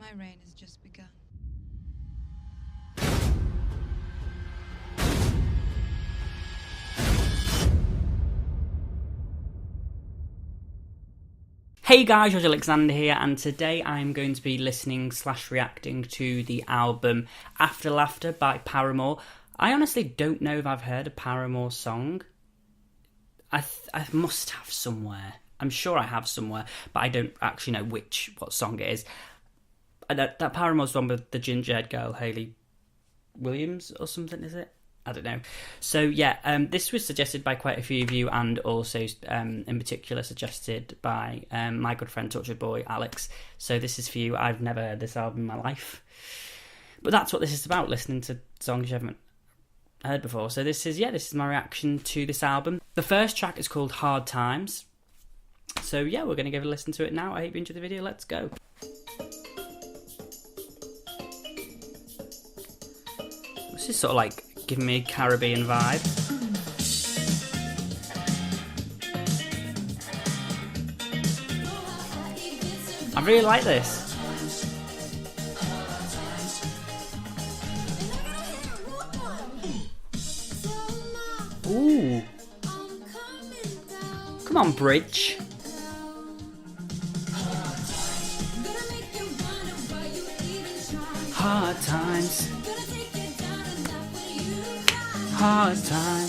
My reign has just begun. Hey guys, George Alexander here, and today I'm going to be listening / reacting to the album After Laughter by Paramore. I honestly don't know if I've heard a Paramore song. I must have somewhere. I'm sure I have somewhere, but I don't actually know what song it is. That Paramore's one with the ginger-haired girl, Hayley Williams or something, is it? I don't know. So yeah, this was suggested by quite a few of you, and also in particular suggested by my good friend Tortured Boy Alex. So this is for you. I've never heard this album in my life, but that's what this is about, listening to songs you haven't heard before. So this is my reaction to this album. The first track is called Hard Times. So yeah, we're going to give a listen to it now. I hope you enjoyed the video. Let's go. This is sort of like giving me a Caribbean vibe. I really like this. Ooh. Come on, bridge. Hard times. Hard time.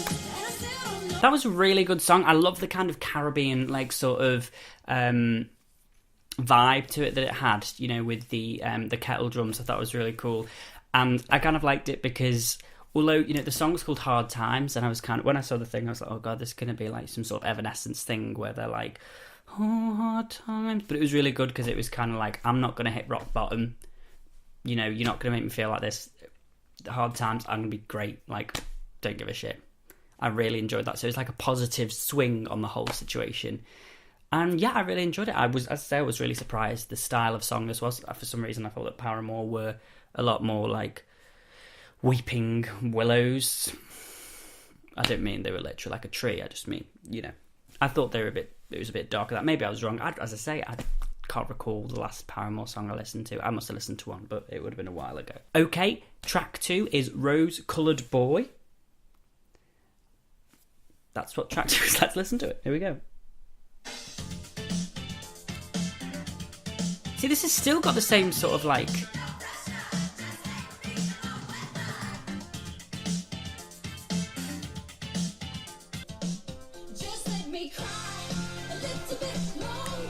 That was a really good song. I love the kind of Caribbean, like, sort of vibe to it that it had, you know, with the kettle drums. I thought it was really cool. And I kind of liked it because, although, you know, the song was called Hard Times, and I was kind of, when I saw the thing, I was like, oh god, this is going to be like some sort of Evanescence thing where they're like, oh, hard times. But it was really good because it was kind of like, I'm not going to hit rock bottom. You know, you're not going to make me feel like this. Hard times, I'm going to be great. Like, don't give a shit. I really enjoyed that. So it's like a positive swing on the whole situation. And yeah, I really enjoyed it. I was really surprised the style of song this was. For some reason, I thought that Paramore were a lot more like weeping willows. I don't mean they were literally like a tree. I just mean, you know, I thought it was a bit darker. That maybe I was wrong. As I say, I can't recall the last Paramore song I listened to. I must have listened to one, but it would have been a while ago. Okay, track 2 is Rose Coloured Boy. That's what track 2 is. Let's listen to it. Here we go. See, this has still got the same sort of like...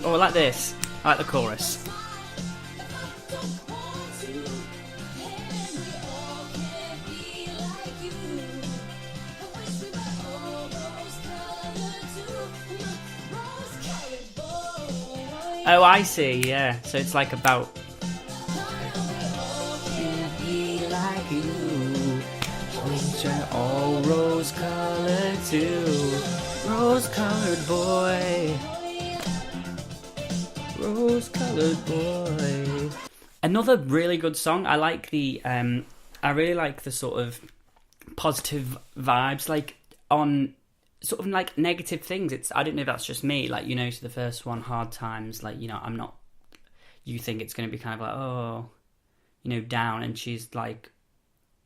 Oh, I like this. I like the chorus. Oh, I see, yeah. So it's like about... like you, all rose-colored too. Rose-colored boy. Rose-colored boy. Another really good song. I like the... I really like the sort of positive vibes, like, on... sort of like negative things. I don't know if that's just me, like, you know, so the first one, Hard Times, like, you know, you think it's going to be kind of like, oh, you know, down, and she's like,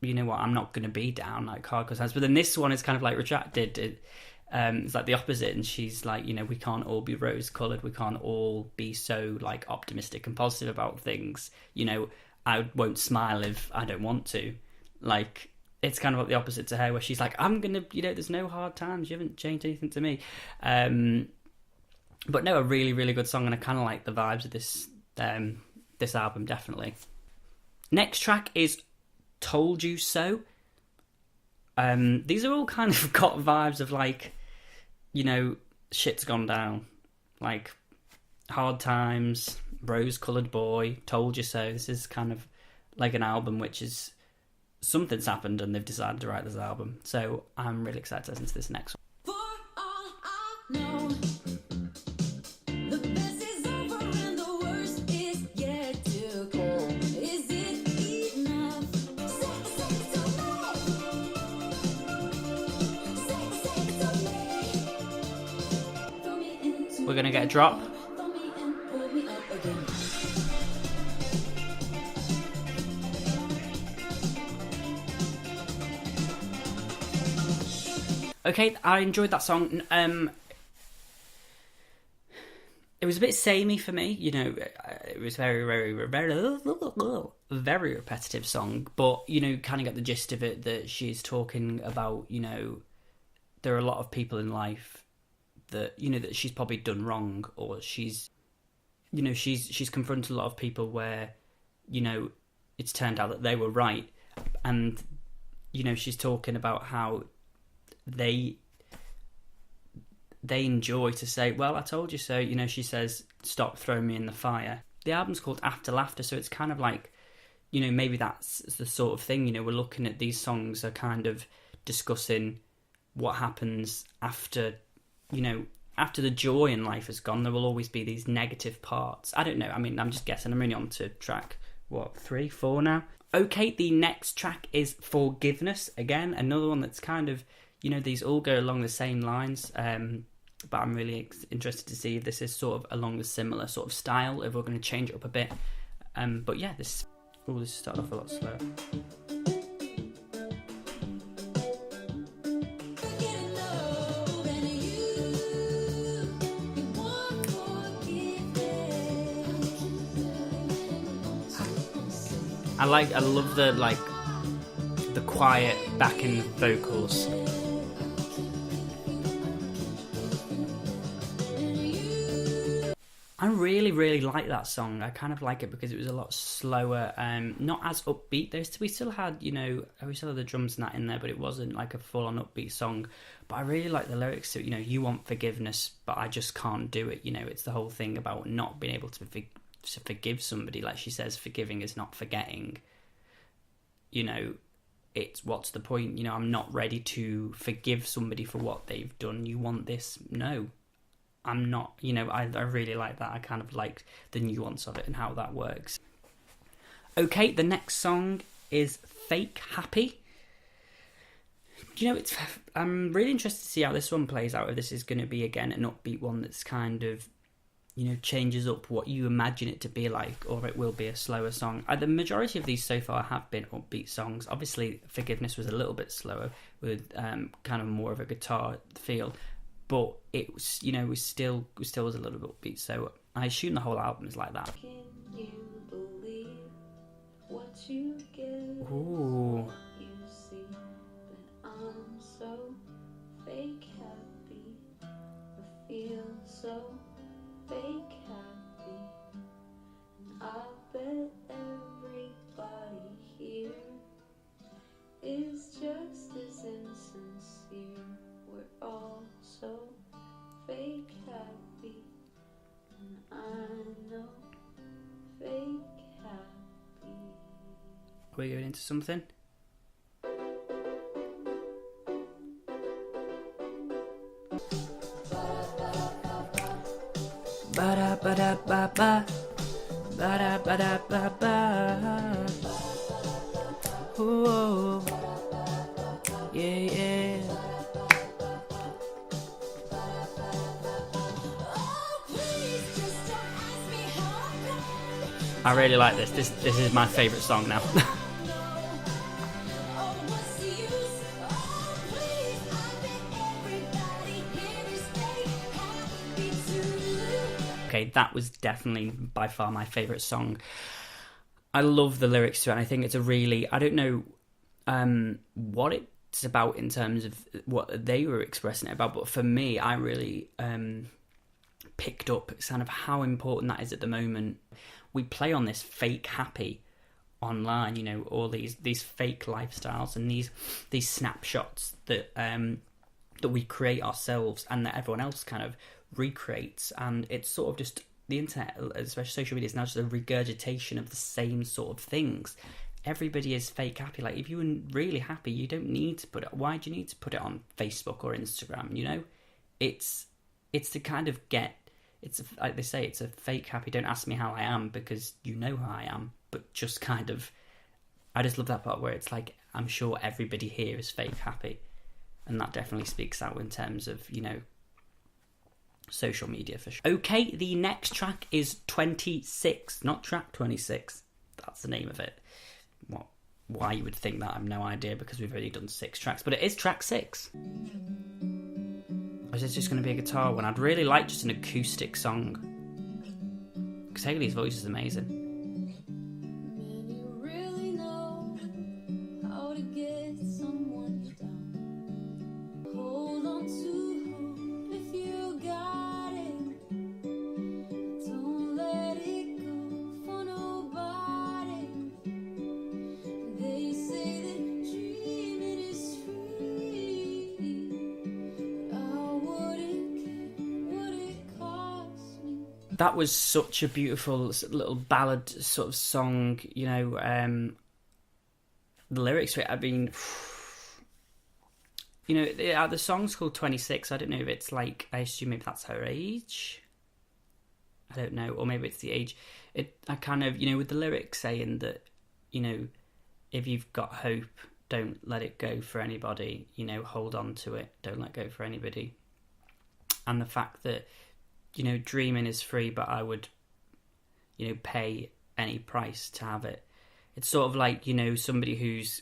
you know what, I'm not going to be down, like, hardcore times. But then this one is kind of like retracted. It's like the opposite, and she's like, you know, we can't all be rose coloured, we can't all be so like optimistic and positive about things, you know, I won't smile if I don't want to, like, it's kind of like the opposite to her, where she's like, I'm gonna, you know, there's no hard times, you haven't changed anything to me. But no, a really, really good song, and I kind of like the vibes of this album, definitely. Next track is Told You So. These are all kind of got vibes of like, you know, shit's gone down, like Hard Times, Rose Coloured Boy, Told You So. This is kind of like an album which is, something's happened and they've decided to write this album. So I'm really excited to listen to this next one. For all I know, the best is over and the worst is yet to come. Is it enough? Say to me. We're gonna get a drop. Throw me in, pull me up again. Okay, I enjoyed that song. It was a bit samey for me, you know. It was very repetitive song, but you know, kind of got the gist of it. That she's talking about, you know, there are a lot of people in life that, you know, that she's probably done wrong, or she's, you know, she's confronted a lot of people where, you know, it's turned out that they were right, and you know, she's talking about how they enjoy to say, well, I told you so. You know, she says, stop throwing me in the fire. The album's called After Laughter, so it's kind of like, you know, maybe that's the sort of thing, you know, we're looking at these songs are kind of discussing what happens after, you know, after the joy in life has gone. There will always be these negative parts. I don't know, I mean, I'm just guessing. I'm only on to track, 3, 4 now? Okay, the next track is Forgiveness. Again, another one that's kind of, you know, these all go along the same lines, but I'm really interested to see if this is sort of along the similar sort of style, if we're going to change it up a bit. But yeah, this started off a lot slower. I love the quiet backing vocals. I really, really like that song. I kind of like it because it was a lot slower, not as upbeat. We still had the drums and that in there, but it wasn't like a full-on upbeat song. But I really like the lyrics. So, you know, you want forgiveness, but I just can't do it. You know, it's the whole thing about not being able to forgive somebody. Like she says, forgiving is not forgetting. You know, it's what's the point? You know, I'm not ready to forgive somebody for what they've done. You want this? No. I'm not, you know, I really like that. I kind of like the nuance of it and how that works. Okay, the next song is Fake Happy. You know, I'm really interested to see how this one plays out. If this is going to be, again, an upbeat one that's kind of, you know, changes up what you imagine it to be like, or it will be a slower song. The majority of these so far have been upbeat songs. Obviously, Forgiveness was a little bit slower with kind of more of a guitar feel. But it was, you know, we still was a little bit upbeat. So I assume the whole album is like that. Can you believe what you get? Ooh. You see that I'm so fake happy. I feel so fake happy. And I bet everybody here is just as insincere. We're all so fake happy, and I know fake happy. Are we going into something? Ba-da-ba-da-ba-ba, ba-da-ba-da-ba-ba. Ooh, yeah. I really like this. This is my favourite song now. Okay, that was definitely by far my favourite song. I love the lyrics to it, and I think it's a really... I don't know what it's about in terms of what they were expressing it about, but for me, I really picked up kind of how important that is at the moment. We play on this fake happy online, you know, all these fake lifestyles and these snapshots that that we create ourselves and that everyone else kind of recreates, and it's sort of just the internet, especially social media, is now just a regurgitation of the same sort of things. Everybody is fake happy. Like, if you were really happy, you don't need to put it. Why do you need to put it on Facebook or Instagram? You know, it's to kind of get. It's like they say, it's a fake happy. Don't ask me how I am, because you know how I am. But just kind of, I just love that part where it's like, I'm sure everybody here is fake happy, and that definitely speaks out in terms of, you know, social media for sure. Okay, the next track is 26, not track 26. That's the name of it. What why you would think that, I have no idea, because we've only done 6 tracks. But it is track 6. Or is this just going to be a guitar one? I'd really like just an acoustic song, because Hayley's voice is amazing. Man, you really know how to get someone down. Hold on to hope if you got it. Don't let it go for nobody. They say that dreaming is free, but I wouldn't care what it cost me. That was such a beautiful little ballad sort of song, you know. The lyrics to it, I mean, you know, the song's called 26. I don't know if it's like, I assume maybe that's her age. I don't know, or maybe it's the age. I kind of, you know, with the lyrics saying that, you know, if you've got hope, don't let it go for anybody. You know, hold on to it. Don't let go for anybody. And the fact that, you know, dreaming is free, but I would, you know, pay any price to have it. It's sort of like, you know, somebody who's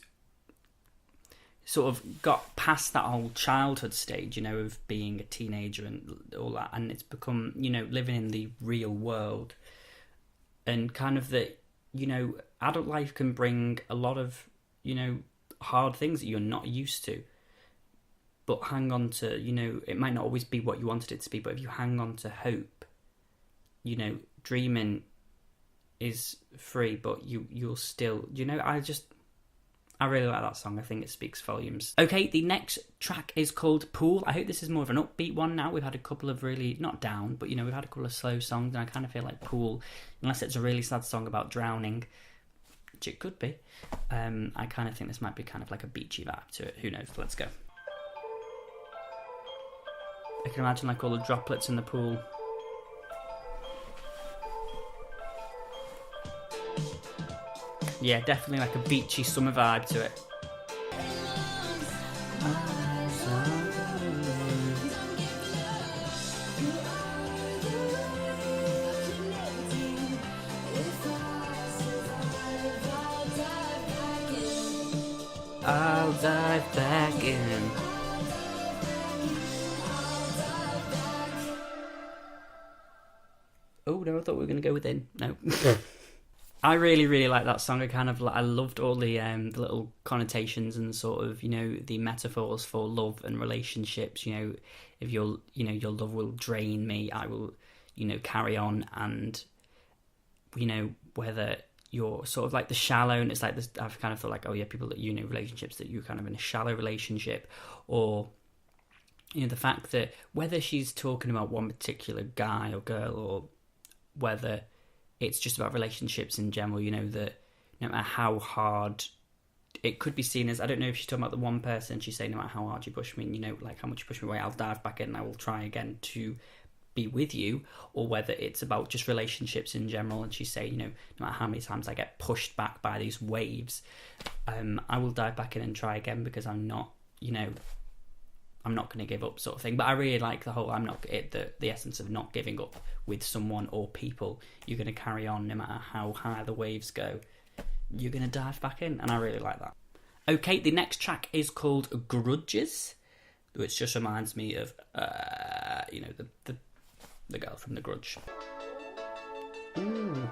sort of got past that whole childhood stage, you know, of being a teenager and all that, and it's become, you know, living in the real world, and kind of that, you know, adult life can bring a lot of, you know, hard things that you're not used to. But hang on to, you know, it might not always be what you wanted it to be, but if you hang on to hope, you know, dreaming is free, but you'll still, you know, I really like that song. I think it speaks volumes. Okay, the next track is called Pool. I hope this is more of an upbeat one now. We've had a couple of really, not down, but, you know, we've had a couple of slow songs, and I kind of feel like Pool, unless it's a really sad song about drowning, which it could be, I kind of think this might be kind of like a beachy vibe to it. Who knows? Let's go. I can imagine like all the droplets in the pool. Yeah, definitely like a beachy summer vibe to it. I'll dive back in. Oh no, I thought we were going to go within. No. I really, really like that song. I loved all the little connotations and sort of, you know, the metaphors for love and relationships. You know, if your love will drain me, I will, you know, carry on. And, you know, whether you're sort of like the shallow, and it's like this, I've kind of thought like, oh yeah, people that, you know, relationships that you're kind of in a shallow relationship, or, you know, the fact that whether she's talking about one particular guy or girl, or whether it's just about relationships in general, you know, that no matter how hard it could be seen as, I don't know if she's talking about the one person, she's saying no matter how hard you push me, and, you know, like how much you push me away, I'll dive back in and I will try again to be with you, or whether it's about just relationships in general, and she's saying, you know, no matter how many times I get pushed back by these waves, I will dive back in and try again, because I'm not, you know, I'm not going to give up, sort of thing. But I really like the whole the essence of not giving up with someone or people. You're going to carry on no matter how high the waves go. You're going to dive back in, and I really like that. Okay, the next track is called Grudges, which just reminds me of, you know, the girl from The Grudge. Ooh.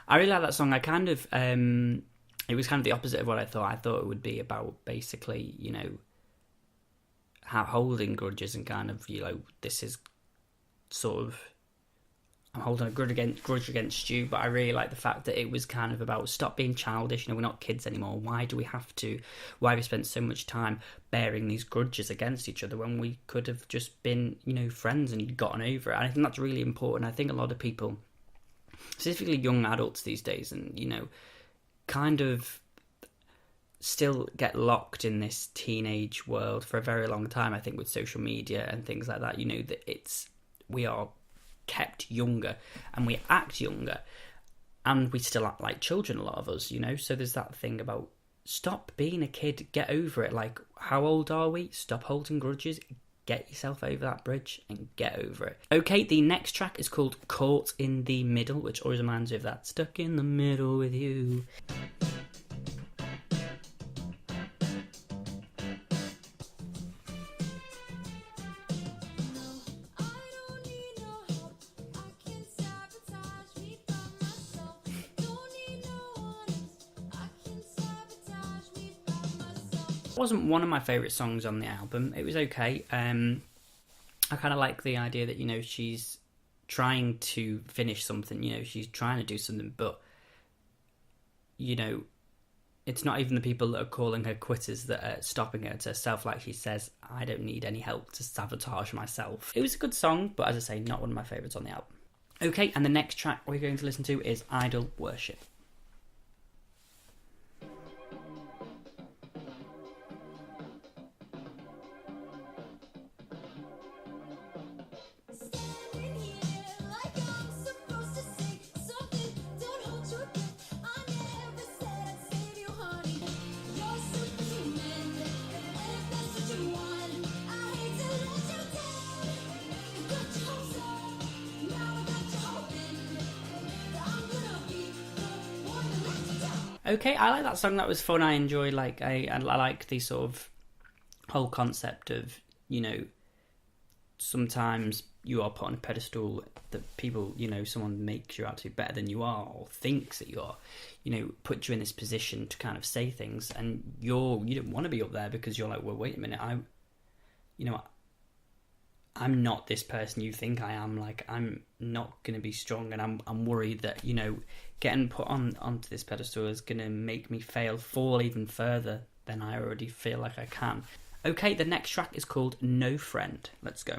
I really like that song. I kind of, it was kind of the opposite of what I thought. I thought it would be about basically, you know, how holding grudges, and kind of, you know, this is sort of, I'm holding a grudge against you, but I really like the fact that it was kind of about stop being childish, you know, we're not kids anymore. Why do we spend so much time bearing these grudges against each other when we could have just been, you know, friends and gotten over it? And I think that's really important. I think a lot of people, specifically young adults these days, and, you know, kind of still get locked in this teenage world for a very long time. I think with social media and things like that, you know, that we are kept younger and we act younger, and we still act like children, a lot of us, you know. So there's that thing about stop being a kid, get over it. Like, how old are we? Stop holding grudges, get yourself over that bridge and get over it. Okay, the next track is called Caught in the Middle, which always reminds me of that stuck in the middle with you. It wasn't one of my favourite songs on the album. It was okay. I kind of like the idea that, you know, she's trying to finish something, you know, she's trying to do something, but, you know, it's not even the people that are calling her quitters that are stopping her. It's herself, like she says, I don't need any help to sabotage myself. It was a good song, but as I say, not one of my favourites on the album. Okay, and the next track we're going to listen to is Idol Worship. Okay, I like that song. That was fun. I enjoyed, like, I like the sort of whole concept of, you know, sometimes you are put on a pedestal that people, you know, someone makes you out to be better than you are, or thinks that you are, you know, put you in this position to kind of say things, and you don't want to be up there because you're like, well, wait a minute, I'm not this person you think I am. Like, I'm not going to be strong, and I'm worried that, you know, getting put onto this pedestal is going to make me fall even further than I already feel like I can. Okay, the next track is called No Friend. Let's go.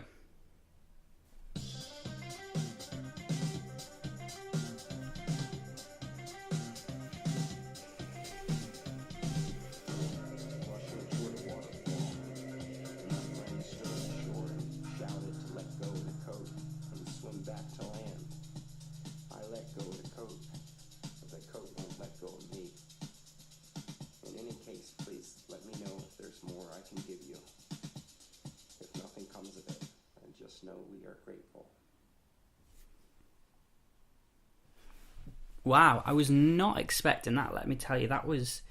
Wow, I was not expecting that, let me tell you. That was...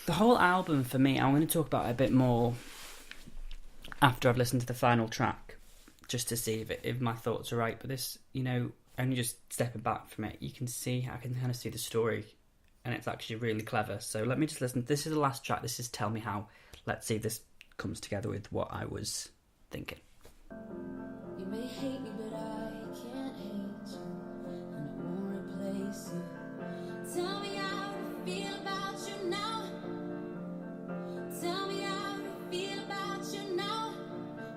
The whole album for me, I'm going to talk about it a bit more after I've listened to the final track, just to see if my thoughts are right. But this, you know, only just stepping back from it, I can kind of see the story, and it's actually really clever. So let me just listen. This is the last track. This is Tell Me How. Let's see if this comes together with what I was thinking. You may hate me, but I can't hate you, and I won't replace you. Tell me how to feel about you now. Tell me how to feel about you now.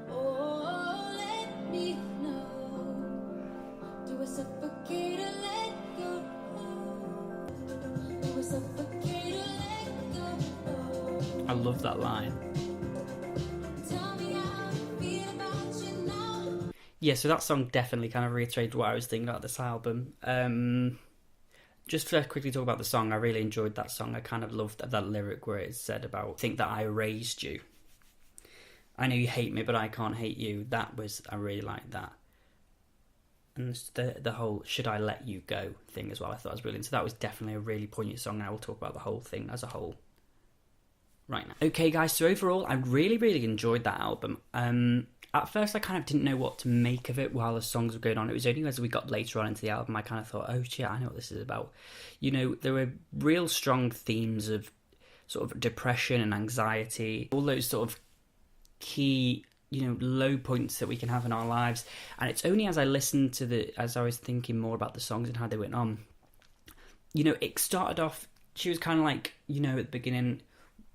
Oh, let me know. Do I suffocate or let go? Do I suffocate or let go? I love that line. Yeah, so that song definitely kind of reiterated what I was thinking about this album. Just to quickly talk about the song, I really enjoyed that song. I kind of loved that lyric where it said about, think that I raised you. I know you hate me, but I can't hate you. I really liked that. And the whole should I let you go thing as well, I thought was brilliant. So that was definitely a really poignant song. I will talk about the whole thing as a whole right now. Okay, guys, so overall, I really, really enjoyed that album. At first, I kind of didn't know what to make of it while the songs were going on. It was only as we got later on into the album, I kind of thought, oh shit, I know what this is about. You know, there were real strong themes of sort of depression and anxiety, all those sort of key, you know, low points that we can have in our lives. And it's only as I listened to as I was thinking more about the songs and how they went on, you know, it started off, she was kind of like, you know, at the beginning,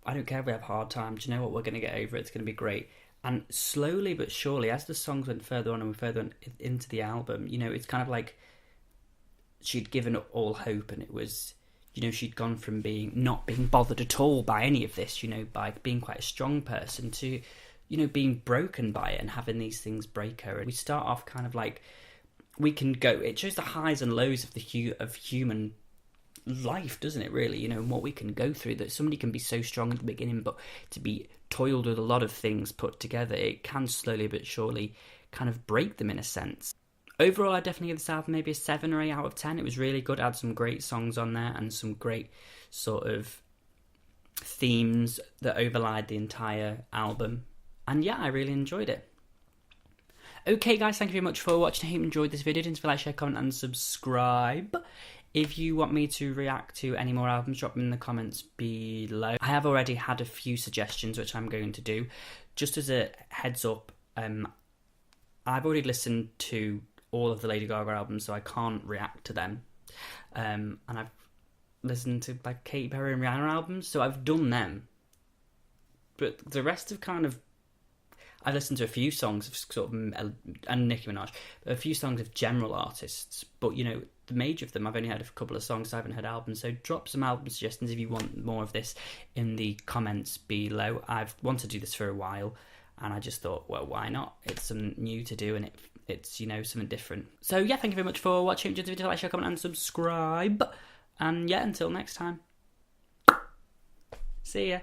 I don't care if we have hard times, you know what, we're going to get over it, it's going to be great. And slowly but surely, as the songs went further on and we further into the album, you know, it's kind of like she'd given up all hope, and it was, you know, she'd gone from not being bothered at all by any of this, you know, by being quite a strong person to, you know, being broken by it and having these things break her. And we start off kind of like we can go. It shows the highs and lows of of human life, doesn't it, really? You know, and what we can go through, that somebody can be so strong at the beginning, but to be toiled with a lot of things put together, it can slowly but surely kind of break them in a sense. Overall, I definitely give this album maybe a 7 or 8 out of 10. It was really good. It had some great songs on there and some great sort of themes that overlaid the entire album. And yeah, I really enjoyed it. Okay, guys, thank you very much for watching. I hope you enjoyed this video. Don't forget to like, share, comment, and subscribe. If you want me to react to any more albums, drop them in the comments below. I have already had a few suggestions, which I'm going to do. Just as a heads up, I've already listened to all of the Lady Gaga albums, so I can't react to them. And I've listened to like Katy Perry and Rihanna albums, so I've done them. But the rest have kind of... I've listened to a few songs of sort of... and Nicki Minaj, a few songs of general artists, but, you know, the major of them, I've only heard a couple of songs, so I haven't heard albums, so drop some album suggestions if you want more of this in the comments below. I've wanted to do this for a while, and I just thought, well, why not? It's something new to do, and it's you know, something different. So yeah, thank you very much for watching. Enjoy the video, like, share, comment, and subscribe. And yeah, until next time. See ya.